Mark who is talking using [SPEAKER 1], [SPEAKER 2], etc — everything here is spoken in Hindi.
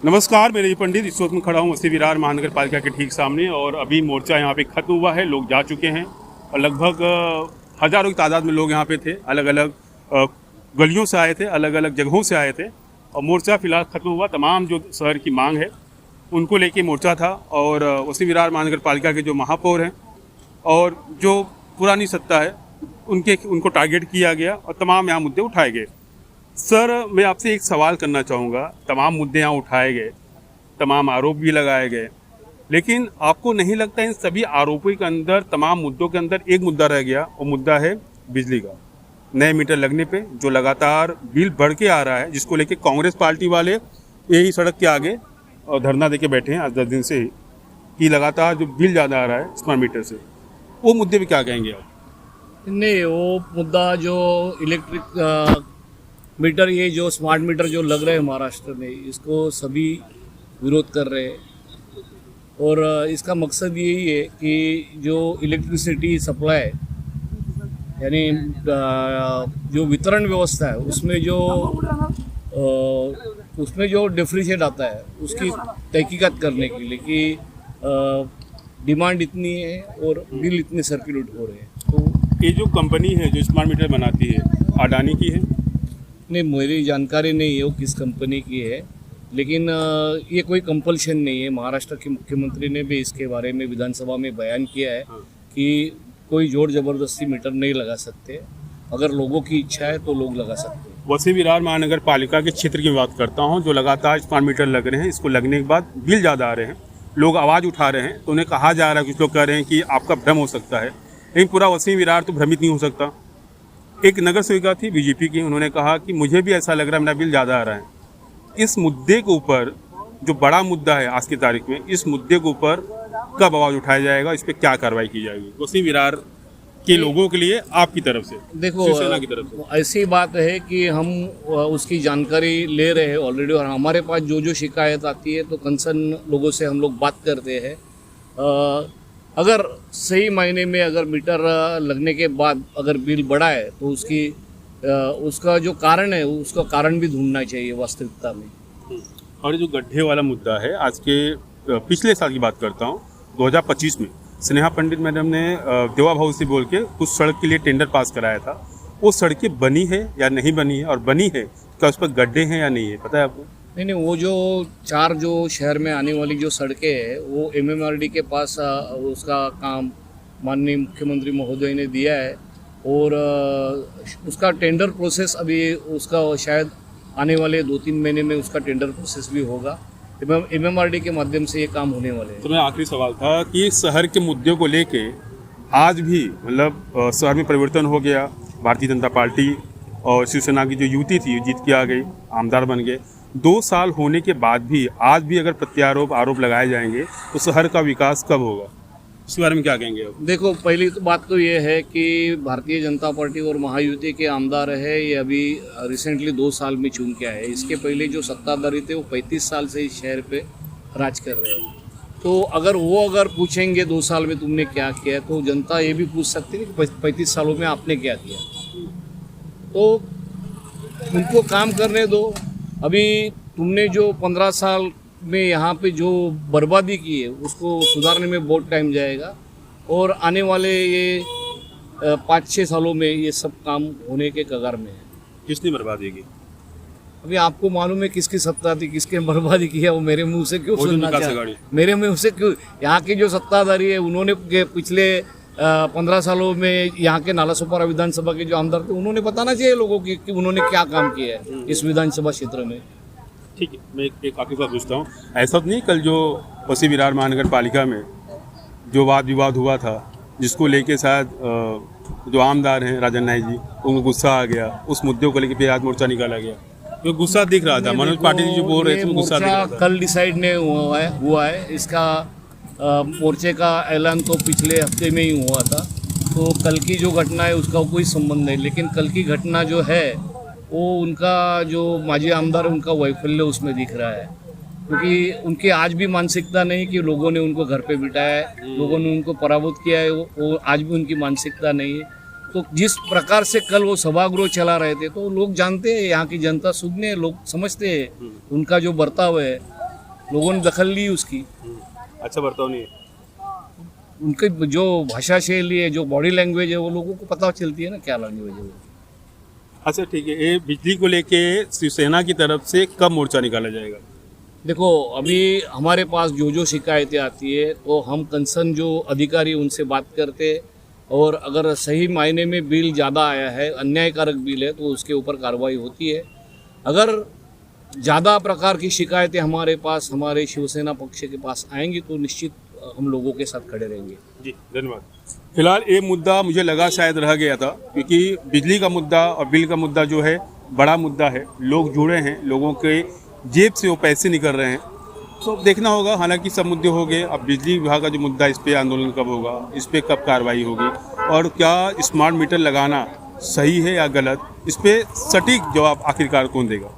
[SPEAKER 1] नमस्कार, मेरे पंडित। इस वक्त मैं खड़ा हूँ वसी विरार महानगर पालिका के ठीक सामने और अभी मोर्चा यहाँ पे खत्म हुआ है। लोग जा चुके हैं और लगभग हज़ारों की तादाद में लोग यहाँ पे थे। अलग अलग गलियों से आए थे, अलग अलग जगहों से आए थे और मोर्चा फिलहाल खत्म हुआ। तमाम जो शहर की मांग है उनको लेके मोर्चा था और वसी विरार महानगर पालिका के जो महापौर हैं और जो पुरानी सत्ता है उनको टारगेट किया गया और तमाम यहाँ मुद्दे उठाए गए। सर, मैं आपसे एक सवाल करना चाहूँगा। तमाम मुद्दे यहाँ उठाए गए, तमाम आरोप भी लगाए गए, लेकिन आपको नहीं लगता इन सभी आरोपों के अंदर, तमाम मुद्दों के अंदर एक मुद्दा रह गया? वो मुद्दा है बिजली का। नए मीटर लगने पे जो लगातार बिल बढ़ के आ रहा है, जिसको लेके कांग्रेस पार्टी वाले यही सड़क के आगे और धरना दे के बैठे हैं आज 10 दिन से ही कि लगातार जो बिल ज़्यादा आ रहा है स्मार्ट मीटर से। वो मुद्दे पे क्या कहेंगे आप?
[SPEAKER 2] नहीं, वो मुद्दा जो इलेक्ट्रिक मीटर, ये जो स्मार्ट मीटर जो लग रहे हैं महाराष्ट्र में, इसको सभी विरोध कर रहे हैं और इसका मकसद यही है कि जो इलेक्ट्रिसिटी सप्लाई यानी जो वितरण व्यवस्था है उसमें जो डिफरेंशिएट आता है उसकी तहकीकात करने के लिए कि डिमांड इतनी है और बिल इतने सर्कुलेट हो रहे हैं। तो
[SPEAKER 1] ये जो कंपनी है जो स्मार्ट मीटर बनाती है, अडानी की है?
[SPEAKER 2] नहीं, मेरी जानकारी नहीं है वो किस कंपनी की है, लेकिन ये कोई कंपल्शन नहीं है। महाराष्ट्र के मुख्यमंत्री ने भी इसके बारे में विधानसभा में बयान किया है कि कोई जोर जबरदस्ती मीटर नहीं लगा सकते। अगर लोगों की इच्छा है तो लोग लगा सकते हैं।
[SPEAKER 1] वसी विरार महानगर पालिका के क्षेत्र की बात करता हूँ, जो लगातार स्मार्ट मीटर लग रहे हैं, इसको लगने के बाद बिल ज़्यादा आ रहे हैं, लोग आवाज़ उठा रहे हैं, तो उन्हें कहा जा रहा है, कुछ लोग कह रहे हैं कि आपका भ्रम हो सकता है, लेकिन पूरा वसी विरार तो भ्रमित नहीं हो सकता। एक नगर सेविका थी बीजेपी की, उन्होंने कहा कि मुझे भी ऐसा लग रहा है मेरा बिल ज़्यादा आ रहा है। इस मुद्दे के ऊपर, जो बड़ा मुद्दा है आज की तारीख में, इस मुद्दे के ऊपर कब आवाज़ उठाया जाएगा, इस पर क्या कार्रवाई की जाएगी वसी विरार के लोगों के लिए आपकी तरफ से,
[SPEAKER 2] देखो,
[SPEAKER 1] शिवसेना की तरफ से?
[SPEAKER 2] ऐसी बात है कि हम उसकी जानकारी ले रहे हैं ऑलरेडी और हमारे पास जो शिकायत आती है तो कंसर्न लोगों से हम लोग बात करते हैं। अगर सही मायने में अगर मीटर लगने के बाद अगर बिल बढ़ा है तो उसका जो कारण है उसका कारण भी ढूंढना चाहिए वास्तविकता में।
[SPEAKER 1] और ये जो गड्ढे वाला मुद्दा है, आज के पिछले साल की बात करता हूँ, 2025 में स्नेहा पंडित मैडम ने देवा भाऊ से बोल के कुछ सड़क के लिए टेंडर पास कराया था। वो सड़कें बनी है या नहीं बनी है, और बनी है क्या उस पर गड्ढे हैं या नहीं है, पता है आपको?
[SPEAKER 2] नहीं, वो जो 4 जो शहर में आने वाली जो सड़कें हैं वो MMRD के पास उसका काम माननीय मुख्यमंत्री महोदय ने दिया है और उसका टेंडर प्रोसेस अभी उसका शायद आने वाले 2-3 महीने में उसका टेंडर प्रोसेस भी होगा। MMRD के माध्यम से ये काम होने वाले हैं।
[SPEAKER 1] तो मेरा आखिरी सवाल था कि शहर के मुद्दों को लेके आज भी मतलब शहर में परिवर्तन हो गया। भारतीय जनता पार्टी और शिवसेना की जो युति थी जीत के आ गई, आमदार बन गए। 2 साल होने के बाद भी आज भी अगर आरोप लगाए जाएंगे तो शहर का विकास कब होगा? इसके बारे में क्या कहेंगे आप?
[SPEAKER 2] देखो, पहली तो बात तो ये है कि भारतीय जनता पार्टी और महायुति के आमदार है, ये अभी रिसेंटली 2 साल में चुन के आए। इसके पहले जो सत्ताधारी थे वो 35 साल से इस शहर पे राज कर रहे हैं। तो अगर पूछेंगे 2 साल में तुमने क्या किया, तो जनता ये भी पूछ सकती है कि 35 सालों में आपने क्या किया। तो उनको काम करने दो। अभी तुमने जो 15 साल में यहाँ पे जो बर्बादी की है उसको सुधारने में बहुत टाइम जाएगा और आने वाले ये 5-6 सालों में ये सब काम होने के कगार में है।
[SPEAKER 1] किसने बर्बादी की?
[SPEAKER 2] अभी आपको मालूम है किसकी सत्ता थी, किसके बर्बादी की है, वो मेरे मुंह से क्यों सुनना चाहते? मेरे मुंह से क्यों? यहाँ की जो सत्ताधारी है उन्होंने पिछले 15 सालों में यहाँ के नालासोपारा विधानसभा के जो आमदार थे उन्होंने बताना चाहिए लोगों की कि उन्होंने क्या काम किया है इस विधानसभा क्षेत्र में।
[SPEAKER 1] ठीक है, मैं एक आखिरी बात पूछता हूँ। ऐसा तो नहीं कल जो वसी विरार महानगर पालिका में जो वाद विवाद हुआ था, जिसको लेके शायद जो आमदार हैं राजन नाइक जी, उनको गुस्सा आ गया, उस मुद्दे को लेके फिर आज मोर्चा निकाला गया? तो गुस्सा दिख रहा था, मनोज पाटिल जी जो बोल रहे थे गुस्सा दिख रहा था।
[SPEAKER 2] कल डिसाइड नहीं हुआ है इसका मोर्चे का ऐलान तो पिछले हफ्ते में ही हुआ था। तो कल की जो घटना है उसका कोई संबंध नहीं, लेकिन कल की घटना जो है वो उनका जो माजी आमदार है उनका वैफल्य उसमें दिख रहा है, क्योंकि उनकी आज भी मानसिकता नहीं कि लोगों ने उनको घर पे बिठाया है, लोगों ने उनको पराभूत किया है, वो आज भी उनकी मानसिकता नहीं है। तो जिस प्रकार से कल वो सभागृह चला रहे थे तो लोग जानते हैं, यहाँ की जनता सुनने लोग समझते हैं उनका जो बर्ताव है लोगों ने दखल ली उसकी।
[SPEAKER 1] अच्छा बर्ताव नहीं है।
[SPEAKER 2] उनकी जो भाषा शैली है, जो बॉडी लैंग्वेज है, वो लोगों को पता चलती है ना क्या लैंग्वेज है वो।
[SPEAKER 1] अच्छा ठीक है, ये बिजली को लेके शिवसेना की तरफ से कब मोर्चा निकाला जाएगा?
[SPEAKER 2] देखो, अभी हमारे पास जो शिकायतें आती है तो हम कंसर्न जो अधिकारी उनसे बात करते, और अगर सही मायने में बिल ज़्यादा आया है, अन्यायकारक बिल है, तो उसके ऊपर कार्रवाई होती है। अगर ज़्यादा प्रकार की शिकायतें हमारे पास, हमारे शिवसेना पक्ष के पास आएंगी तो निश्चित हम लोगों के साथ खड़े रहेंगे।
[SPEAKER 1] जी धन्यवाद। फिलहाल ये मुद्दा मुझे लगा शायद रह गया था, क्योंकि बिजली का मुद्दा और बिल का मुद्दा जो है बड़ा मुद्दा है, लोग जुड़े हैं, लोगों के जेब से वो पैसे निकल रहे हैं, तो देखना होगा। हालांकि सब मुद्दे हो गए, अब बिजली विभाग का जो मुद्दा, इस पर आंदोलन कब होगा, इस पर कब कार्रवाई होगी, और क्या स्मार्ट मीटर लगाना सही है या गलत, इस पर सटीक जवाब आखिरकार कौन देगा।